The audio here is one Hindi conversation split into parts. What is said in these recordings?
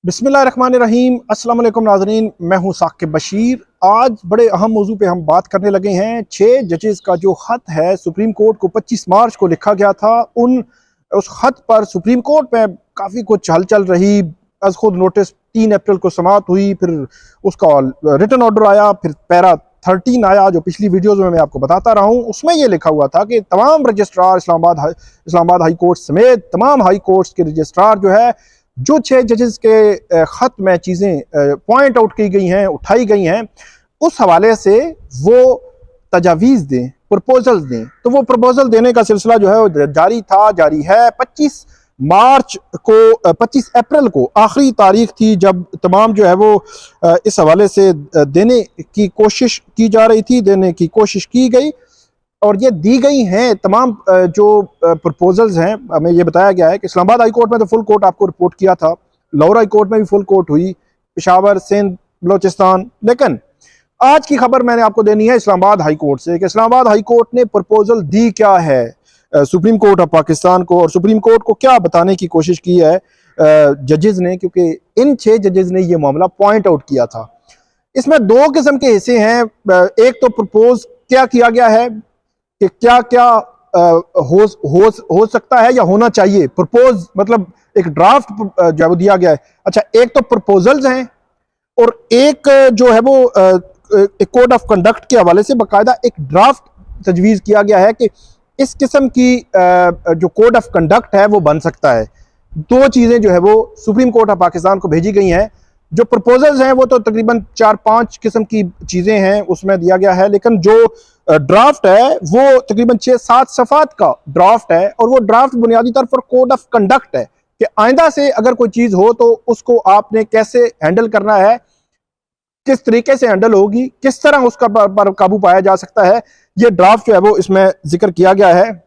बिस्मिल्लाहिर्रहमानिर्रहीम। अस्सलाम वालेकुम नाज़रीन, मैं हूं साकिब बशीर। आज बड़े अहम मौजू पे हम बात करने लगे हैं। 6 जजेस का जो ख़त है सुप्रीम कोर्ट को 25 मार्च को लिखा गया था, उस ख़त पर सुप्रीम कोर्ट में काफ़ी कुछ हलचल रही। अज खुद नोटिस 3 अप्रैल को समाअत हुई, फिर उसका रिटन ऑर्डर आया, फिर पैरा 13 आया जो पिछली वीडियोज़ में मैं आपको बताता रहा हूँ। उसमें ये लिखा हुआ था कि तमाम रजिस्ट्रार इस्लामाबाद हाई कोर्ट समेत तमाम हाई कोर्ट्स के रजिस्ट्रार जो 6 जजेस के ख़त में चीज़ें पॉइंट आउट की गई हैं, उठाई गई हैं, उस हवाले से वो तजावीज़ दें, प्रपोजल्स दें। तो वो प्रपोजल देने का सिलसिला जो है वो जारी है। 25 अप्रैल को आखिरी तारीख थी जब तमाम जो है वो इस हवाले से देने की कोशिश की जा रही थी, देने की कोशिश की गई और ये दी गई हैं। तमाम जो प्रपोजल्स हैं, हमें ये बताया गया है कि इस्लामाबाद हाई कोर्ट में तो फुल कोर्ट आपको रिपोर्ट किया था, लाहौर हाई कोर्ट में भी फुल कोर्ट हुई, पेशावर, सिंध, बलोचिस्तान। लेकिन आज की खबर मैंने आपको देनी है इस्लामाबाद हाई कोर्ट से कि इस्लामाबाद हाई कोर्ट ने प्रपोजल दी क्या है सुप्रीम कोर्ट ऑफ पाकिस्तान को, और सुप्रीम कोर्ट को क्या बताने की कोशिश की है जजेस ने, क्योंकि इन 6 जजेस ने ये मामला पॉइंट आउट किया था। इसमें 2 किस्म के हिस्से हैं। एक तो प्रपोज क्या किया गया है कि क्या क्या हो सकता है या होना चाहिए। प्रपोज मतलब एक ड्राफ्ट जो दिया गया है। अच्छा, एक तो प्रपोजल्स हैं और एक जो है वो एक कोड ऑफ कंडक्ट के हवाले से बाकायदा एक ड्राफ्ट तजवीज़ किया गया है कि इस किस्म की जो कोड ऑफ कंडक्ट है वो बन सकता है। 2 चीज़ें जो है वो सुप्रीम कोर्ट ऑफ पाकिस्तान को भेजी गई हैं। जो प्रपोजल्स हैं वो तो तकरीबन 4-5 किस्म की चीज़ें हैं उसमें दिया गया है, लेकिन जो ड्राफ्ट है वो तकरीबन 6-7 सफ़ात का ड्राफ्ट है और वो ड्राफ्ट बुनियादी तौर पर कोड ऑफ कंडक्ट है कि आइंदा से अगर कोई चीज़ हो तो उसको आपने कैसे हैंडल करना है, किस तरीके से हैंडल होगी, किस तरह उसका पर काबू पाया जा सकता है। ये ड्राफ्ट जो है वो इसमें जिक्र किया गया है।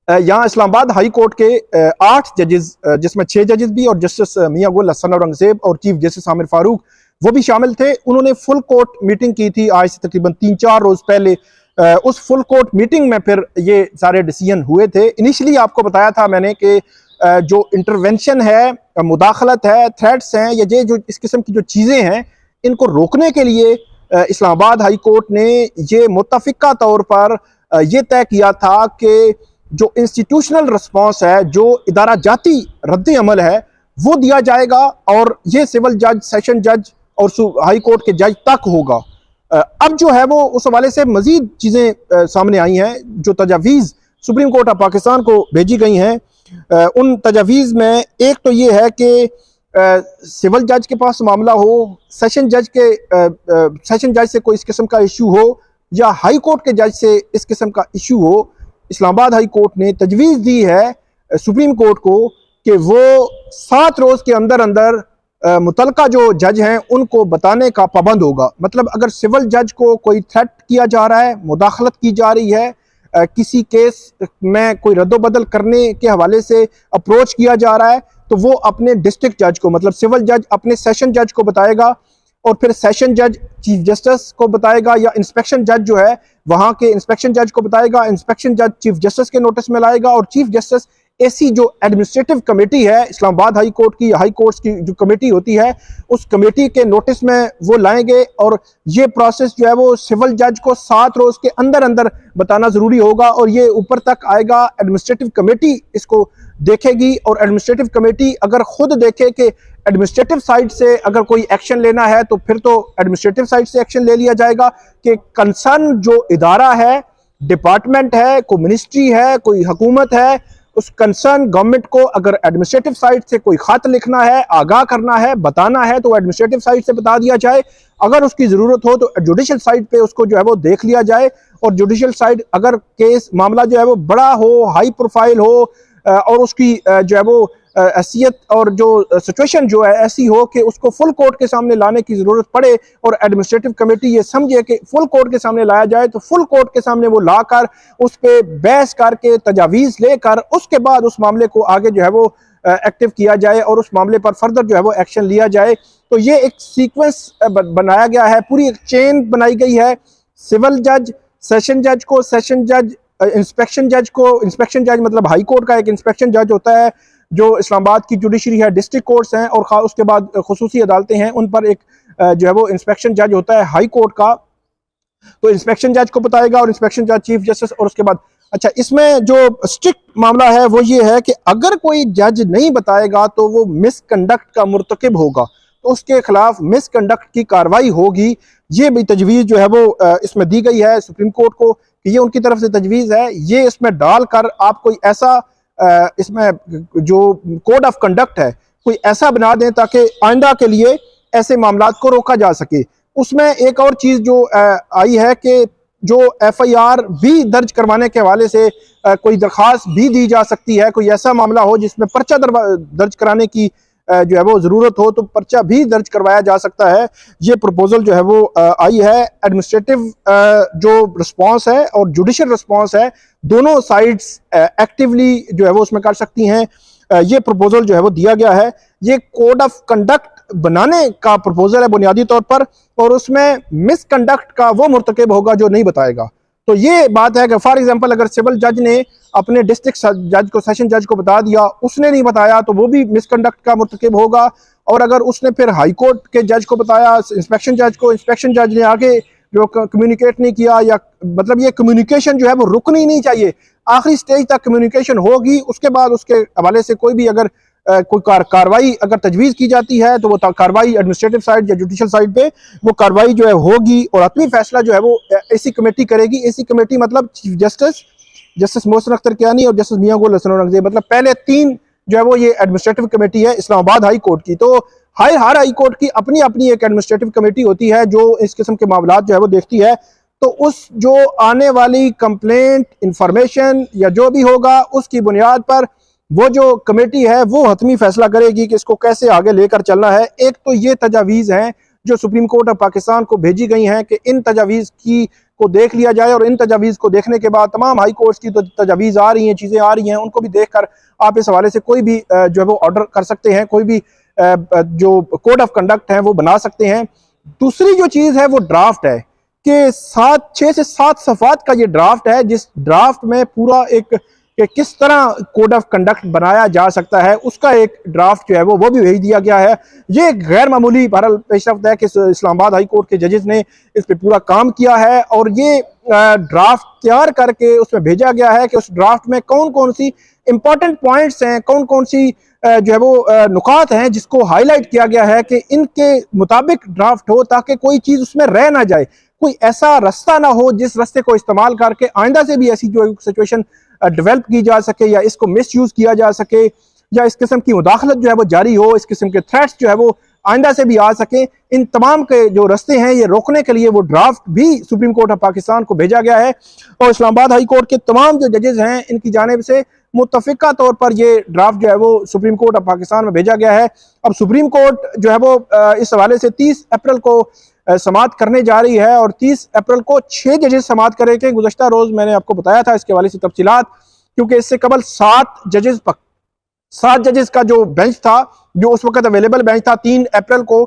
यहाँ इस्लामाबाद हाई कोर्ट के 8 जजेस, जिसमें 6 जजेस भी और जस्टिस मियां गुल हसन औरंगजेब और चीफ जस्टिस आमिर फारूक वो भी शामिल थे। उन्होंने फुल कोर्ट मीटिंग की थी आज से तकरीबन 3-4 रोज पहले। उस फुल कोर्ट मीटिंग में फिर ये सारे डिसीजन हुए थे। इनिशियली आपको बताया था मैंने कि जो इंटरवेंशन है, मुदाखलत है, थ्रेट्स हैं, या ये जो इस किस्म की जो चीज़ें हैं इनको रोकने के लिए इस्लामाबाद हाई कोर्ट ने ये मुत्तफ़िका तौर पर ये तय किया था कि जो इंस्टीट्यूशनल रिस्पॉन्स है, जो इदारा जाती रद्द अमल है, वो दिया जाएगा और ये सिविल जज, सेशन जज और हाई कोर्ट के जज तक होगा। अब जो है वो उस हवाले से मजीद चीज़ें सामने आई हैं जो तजावीज़ सुप्रीम कोर्ट ऑफ पाकिस्तान को भेजी गई हैं। उन तजावीज़ में एक तो ये है कि सिविल जज के पास मामला हो, सेशन जज से कोई इस किस्म का इशू हो या हाई कोर्ट के जज से इस किस्म का इशू हो, इस्लामाबाद हाई कोर्ट ने तजवीज़ दी है सुप्रीम कोर्ट को कि वो 7 रोज़ के अंदर अंदर मुतलका जो जज हैं उनको बताने का पाबंद होगा। मतलब अगर सिविल जज को कोई थ्रेट किया जा रहा है, मुदाखलत की जा रही है, किसी केस में कोई रद्दोबदल करने के हवाले से अप्रोच किया जा रहा है, तो वो अपने डिस्ट्रिक्ट जज को, मतलब सिविल जज अपने सेशन जज को बताएगा और फिर सेशन जज चीफ जस्टिस को बताएगा, या इंस्पेक्शन जज जो है वहाँ के इंस्पेक्शन जज को बताएगा, इंस्पेक्शन जज चीफ जस्टिस के नोटिस में लाएगा और चीफ जस्टिस ऐसी जो एडमिनिस्ट्रेटिव कमेटी है इस्लामाबाद हाई कोर्ट की, हाई कोर्ट्स की जो कमेटी होती है, उस कमेटी के नोटिस में वो लाएंगे। और ये प्रोसेस जो है वो सिविल जज को 7 रोज के अंदर अंदर बताना ज़रूरी होगा और ये ऊपर तक आएगा। एडमिनिस्ट्रेटिव कमेटी इसको देखेगी और एडमिनिस्ट्रेटिव कमेटी अगर खुद देखे कि एडमिनिस्ट्रेटिव साइड से अगर कोई एक्शन लेना है तो फिर तो एडमिनिस्ट्रेटिव साइड से एक्शन ले लिया जाएगा कि कंसर्न जो इदारा है, डिपार्टमेंट है, कोई मिनिस्ट्री है, कोई हुकूमत है, उस कंसर्न गवर्नमेंट को अगर एडमिनिस्ट्रेटिव साइड से कोई खत लिखना है, आगाह करना है, बताना है तो एडमिनिस्ट्रेटिव साइड से बता दिया जाए। अगर उसकी ज़रूरत हो तो जुडिशल साइड पे उसको जो है वो देख लिया जाए और जुडिशल साइड अगर केस मामला जो है वो बड़ा हो, हाई प्रोफाइल हो और उसकी जो है वो हैसियत और जो सिचुएशन जो है ऐसी हो कि उसको फुल कोर्ट के सामने लाने की ज़रूरत पड़े और एडमिनिस्ट्रेटिव कमेटी ये समझे कि फुल कोर्ट के सामने लाया जाए, तो फुल कोर्ट के सामने वो लाकर उस पर बहस करके तजावीज़ लेकर उसके बाद उस मामले को आगे जो है वो एक्टिव किया जाए और उस मामले पर फर्दर जो है वो एक्शन लिया जाए। तो ये एक सीक्वेंस बनाया गया है, पूरी एक चेन बनाई गई है। सिविल जज सेशन जज को, सेशन जज इंस्पेक्शन जज को, इंस्पेक्शन जज मतलब हाई कोर्ट का एक इंस्पेक्शन जज होता है, जो इस्लामाबाद की जुडिशरी है, डिस्ट्रिक्ट कोर्ट्स हैं और उसके बाद खुसूसी अदालतें हैं, उन पर एक जो है वो इंस्पेक्शन जज होता है हाई कोर्ट का, तो इंस्पेक्शन जज को बताएगा और इंस्पेक्शन जज चीफ जस्टिस। और उसके बाद अच्छा, इसमें जो स्ट्रिक्ट मामला है वो ये है कि अगर कोई जज नहीं बताएगा तो वो मिसकंडक्ट का मुर्तकिब होगा, तो उसके खिलाफ मिसकंडक्ट की कार्रवाई होगी। ये भी तजवीज़ जो है वो इसमें दी गई है सुप्रीम कोर्ट को कि ये उनकी तरफ से तजवीज़ है। ये इसमें डालकर आप कोई ऐसा इसमें जो कोड ऑफ कंडक्ट है कोई ऐसा बना दें ताकि आइंदा के लिए ऐसे मामलात को रोका जा सके। उसमें एक और चीज़ जो आई है कि जो FIR भी दर्ज करवाने के हवाले से कोई दरख्वास्त भी दी जा सकती है। कोई ऐसा मामला हो जिसमें पर्चा दर्ज कराने की जो है वो ज़रूरत हो तो पर्चा भी दर्ज करवाया जा सकता है। ये प्रपोजल जो है वो आई है। एडमिनिस्ट्रेटिव जो रिस्पांस है और जुडिशल रिस्पांस है, दोनों साइड्स एक्टिवली जो है वो उसमें कर सकती हैं। ये प्रपोजल जो है वो दिया गया है। ये कोड ऑफ कंडक्ट बनाने का प्रपोजल है बुनियादी तौर पर, और उसमें मिसकंडक्ट का वो मुर्तकिब होगा जो नहीं बताएगा। तो ये बात है कि फॉर एग्जांपल अगर सिविल जज ने अपने डिस्ट्रिक्ट जज को, सेशन जज को बता दिया, उसने नहीं बताया तो वो भी मिसकंडक्ट का मुर्तकिब होगा। और अगर उसने फिर हाई कोर्ट के जज को बताया, इंस्पेक्शन जज को, इंस्पेक्शन जज ने आगे जो कम्युनिकेट नहीं किया, या मतलब ये कम्युनिकेशन जो है वो रुकनी नहीं चाहिए, आखिरी स्टेज तक कम्युनिकेशन होगी। उसके बाद उसके हवाले से कोई भी अगर कोई कार्रवाई अगर तजवीज़ की जाती है तो वो कार्रवाई एडमिनिस्ट्रेटिव साइड या जुडिशल साइड पे वो कार्रवाई जो है होगी, और हतमी फैसला जो है वो एसी कमेटी करेगी। एसी कमेटी मतलब चीफ जस्टिस मोहसिन अख्तर कियानी और जस्टिस मियां गुल हसन औरंगजेब, मतलब पहले तीन जो है वो ये एडमिनिस्ट्रेटिव कमेटी है इस्लामाबाद हाई कोर्ट की। तो हर हाई कोर्ट की अपनी अपनी एक एडमिनिस्ट्रेटिव कमेटी होती है जो इस किस्म के मामलात जो है वो देखती है। तो उस जो आने वाली कंप्लेंट, इंफॉर्मेशन या जो भी होगा उसकी बुनियाद पर वो जो कमेटी है वो हतमी फैसला करेगी कि इसको कैसे आगे लेकर चलना है। एक तो ये तजावीज़ हैं जो सुप्रीम कोर्ट ऑफ पाकिस्तान को भेजी गई हैं कि इन तजावीज़ की को देख लिया जाए, और इन तजावीज़ को देखने के बाद तमाम हाई कोर्ट्स की तो तजावीज़ आ रही हैं, चीज़ें आ रही हैं, उनको भी देखकर आप इस हवाले से कोई भी जो है वो ऑर्डर कर सकते हैं, कोई भी जो कोड ऑफ कंडक्ट है वो बना सकते हैं। दूसरी जो चीज़ है वो ड्राफ्ट है कि 6 से 7 सफ़ात का ये ड्राफ्ट है, जिस ड्राफ्ट में पूरा एक कि किस तरह कोड ऑफ कंडक्ट बनाया जा सकता है उसका एक ड्राफ्ट जो है वो भी भेज दिया गया है। ये एक गैर मामूली बहरहाल पेशरफ्त है कि इस्लामाबाद हाई कोर्ट के जजेस ने इस पर पूरा काम किया है, और ये ड्राफ्ट तैयार करके उसमें भेजा गया है कि उस ड्राफ्ट में कौन कौन सी इंपॉर्टेंट पॉइंट्स हैं, कौन कौन सी जो है वो नुकात हैं जिसको हाईलाइट किया गया है कि इनके मुताबिक ड्राफ्ट हो, ताकि कोई चीज़ उसमें रह ना जाए, कोई ऐसा रास्ता ना हो जिस रास्ते को इस्तेमाल करके आइंदा से भी ऐसी जो सिचुएशन डेवलप की जा सके या इसको मिस यूज किया जा सके, या इस किस्म की मुदाखलत जो है वो जारी हो, इस किस्म के थ्रेट्स जो है वो आइंदा से भी आ सके। इन तमाम के जो रास्ते हैं ये रोकने के लिए वो ड्राफ्ट भी सुप्रीम कोर्ट ऑफ पाकिस्तान को भेजा गया है, और इस्लामाबाद हाई कोर्ट के तमाम जो जजेस हैं इनकी जानिब से मुत्तफिका तौर पर ये ड्राफ्ट जो है वो सुप्रीम कोर्ट ऑफ पाकिस्तान में भेजा गया है। अब सुप्रीम कोर्ट जो है वो इस हवाले से 30 अप्रैल को समाअत करने जा रही है, और 30 अप्रैल को 6 जजेस समाअत करेंगे। गुज़श्ता रोज़ मैंने आपको बताया था इसके हवाले से तफसीलात, क्योंकि इससे कबल 7 जजेस का जो बेंच था, जो उस वक्त अवेलेबल बेंच था, 3 अप्रैल को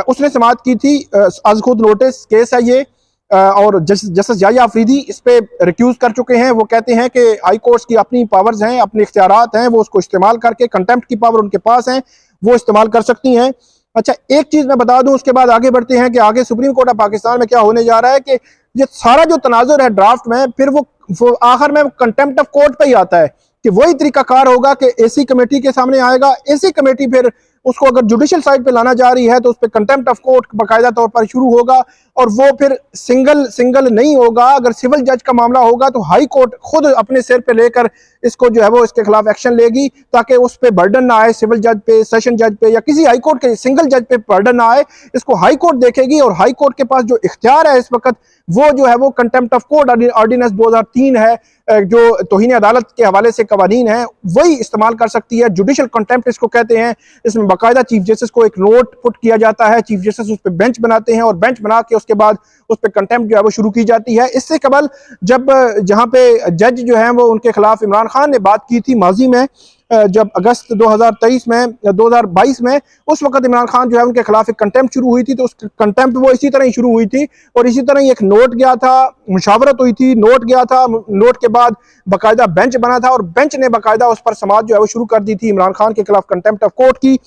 उसने समाअत की थी। आज खुद नोटिस केस है ये, और जस्टिस याह्या अफरीदी इस पे रिक्यूज कर चुके हैं। वो कहते हैं कि हाई कोर्ट्स की अपनी पावर्स हैं, अपने इख्तियारात हैं, वो उसको इस्तेमाल करके कंटेम्प्ट की पावर उनके पास है, वो इस्तेमाल कर सकती हैं। अच्छा, एक चीज मैं बता दूं, उसके बाद आगे बढ़ते हैं कि आगे सुप्रीम कोर्ट ऑफ पाकिस्तान में क्या होने जा रहा है कि ये सारा जो तनाजुर है ड्राफ्ट में, फिर वो आखिर में कंटेम्प्ट ऑफ कोर्ट पे ही आता है कि वही तरीकाकार होगा कि एसी कमेटी के सामने आएगा। एसी कमेटी फिर उसको अगर जुडिशल साइड पे लाना जा रही है तो उस पर कंटेम्प्ट ऑफ कोर्ट बाकायदा तौर पर शुरू होगा, और वो फिर सिंगल नहीं होगा। अगर सिविल जज का मामला होगा तो हाई कोर्ट खुद अपने सिर पे लेकर इसको जो है वो इसके खिलाफ एक्शन लेगी, ताकि उस पर बर्डन ना आए सिविल जज पे, सेशन जज पे, या किसी हाई कोर्ट के सिंगल जज पे बर्डन ना आए। इसको हाई कोर्ट देखेगी, और हाई कोर्ट के पास जो इख्तियार है इस वक्त वो जो है वो कंटेम्प्ट ऑफ कोर्ट ऑर्डिनेंस 2003 है, जो तौहीन अदालत के हवाले से कवानीन है, वही इस्तेमाल कर सकती है। जुडिशल कंटेम्प्ट इसको कहते हैं। इसमें बाकायदा चीफ जस्टिस को एक नोट पुट किया जाता है, चीफ जस्टिस उस पर बेंच बनाते हैं, और बेंच बना के उसके बाद उस पर कंटेम्प्ट जो है वो शुरू की जाती है। इससे कबल जब जहाँ पे जज जो है वो उनके खिलाफ इमरान खान ने बात की थी माजी में, जब अगस्त 2022 में उस वक्त इमरान खान जो है उनके खिलाफ एक कंटेम्प्ट शुरू हुई थी, तो उस कंटेम्प्ट वो इसी तरह ही शुरू हुई थी और इसी तरह ही एक नोट गया था, मुशावरत हुई थी, नोट गया था, नोट के बाद बाकायदा बेंच बना था और बेंच ने बाकायदा उस पर समाअत जो है वो शुरू कर दी थी इमरान खान के खिलाफ कंटेम्प्ट ऑफ कोर्ट की।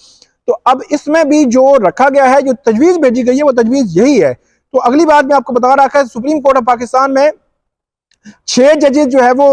तो अब इसमें भी जो रखा गया है, जो तजवीज़ भेजी गई है, वो तजवीज़ यही है। तो अगली बात मैं आपको बता रहा है, सुप्रीम कोर्ट ऑफ पाकिस्तान में 6 जजेस जो है वो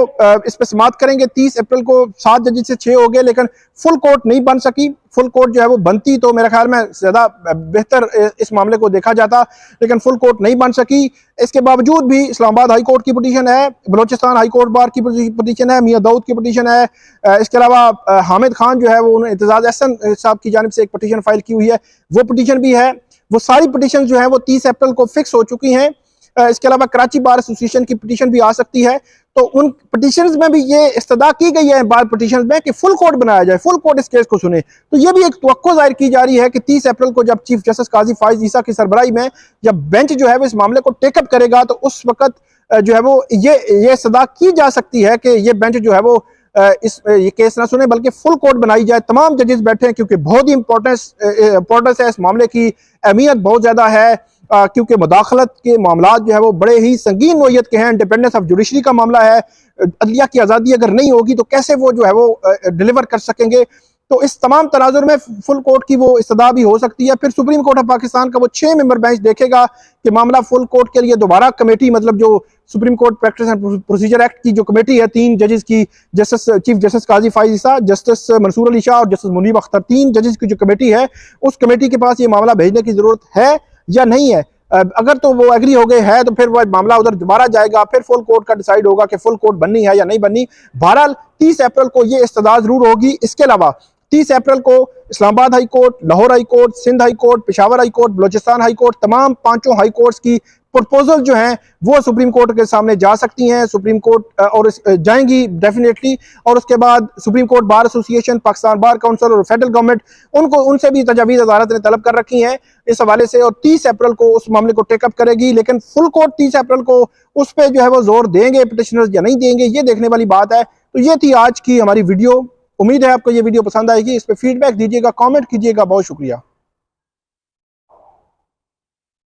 इस पर समाअत करेंगे 30 अप्रैल को। 7 जजेस से 6 हो गए, लेकिन फुल कोर्ट नहीं बन सकी। फुल कोर्ट जो है वो बनती तो मेरे ख्याल में ज्यादा बेहतर इस मामले को देखा जाता, लेकिन फुल कोर्ट नहीं बन सकी। इसके बावजूद भी इस्लामाबाद हाई कोर्ट की पिटीशन है, बलोचिस्तान हाई कोर्ट बार की पिटीशन है, मियां दाऊद की पिटीशन है, इसके अलावा हामिद खान जो है वो इम्तियाज अहसन साहब की जानिब से एक पिटीशन फाइल की हुई है, वो पिटीशन भी है। वो सारी पिटीशन जो है वो 30 अप्रैल को फिक्स हो चुकी हैं। इसके अलावा कराची बार एसोसिएशन की पिटीशन भी आ सकती है। तो उन पिटीशंस में भी ये इस्तदा की गई है बार पिटीशंस में कि फुल कोर्ट बनाया जाए, फुल कोर्ट इस केस को सुने। तो ये भी एक तवक्को जाहिर की जा रही है कि 30 अप्रैल को जब चीफ जस्टिस काजी फाइज ईसा की सरबराही में जब बेंच जो है वो इस मामले को टेकअप करेगा, तो उस वक्त जो है वो ये इस्तदा की जा सकती है कि ये बेंच जो है वो ये केस ना सुने, बल्कि फुल कोर्ट बनाई जाए, तमाम जजेस बैठे हैं, क्योंकि बहुत ही इंपॉर्टेंस है इस मामले की, अहमियत बहुत ज्यादा है, क्योंकि मुदाखलत के मामला जो है वो बड़े ही संगीन नोयत के हैं। इंडिपेंडेंस ऑफ जुडिशरी का मामला है, अदलिया की आज़ादी अगर नहीं होगी तो कैसे वो जो है वो डिलीवर कर सकेंगे। तो इस तमाम तनाजुर में फुल कोर्ट की वो इस्तदा भी हो सकती है। फिर सुप्रीम कोर्ट ऑफ पाकिस्तान का वो 6 मेंबर बेंच देखेगा कि मामला फुल कोर्ट के लिए दोबारा कमेटी, मतलब जो supreme court practice and procedure act की जो कमेटी है 3 जजेस की, जस्टिस चीफ जस्टिस काजी फाइज ईसा, जस्टिस मंसूर अली शाह और जस्टिस मुनीब अख्तर, 3 जजेस की जो कमेटी है, उस कमेटी के पास ये मामला भेजने की जरूरत है या नहीं है। अगर तो वो एग्री हो गए है तो फिर वो मामला उधर दोबारा जाएगा, फिर फुल कोर्ट का डिसाइड होगा कि फुल कोर्ट बननी है या नहीं बननी। बहरहाल 30 अप्रैल को ये इस्तदा जरूर होगी। इसके अलावा 30 अप्रैल को Islamabad high court, Lahore high court, Sindh high court, Peshawar high court, Balochistan high court, तमाम 5 हाई कोर्ट्स की प्रपोजल जो हैं वो सुप्रीम कोर्ट के सामने जा सकती हैं। सुप्रीम कोर्ट और जाएंगी डेफिनेटली, और उसके बाद supreme court bar association, Pakistan bar council और फेडरल गवर्नमेंट, उनसे भी तजावीज़ अदालत ने तलब कर रखी हैं इस हवाले से, और 30 अप्रैल को उस मामले को टेकअप करेगी। लेकिन फुल कोर्ट 30 अप्रैल को उस पर जो है वो जोर देंगे पिटिशनर्स या नहीं देंगे, ये देखने वाली बात है। तो ये थी आज की हमारी वीडियो। उम्मीद है आपको ये वीडियो पसंद आएगी। इस पर फीडबैक दीजिएगा, कमेंट कीजिएगा। बहुत शुक्रिया।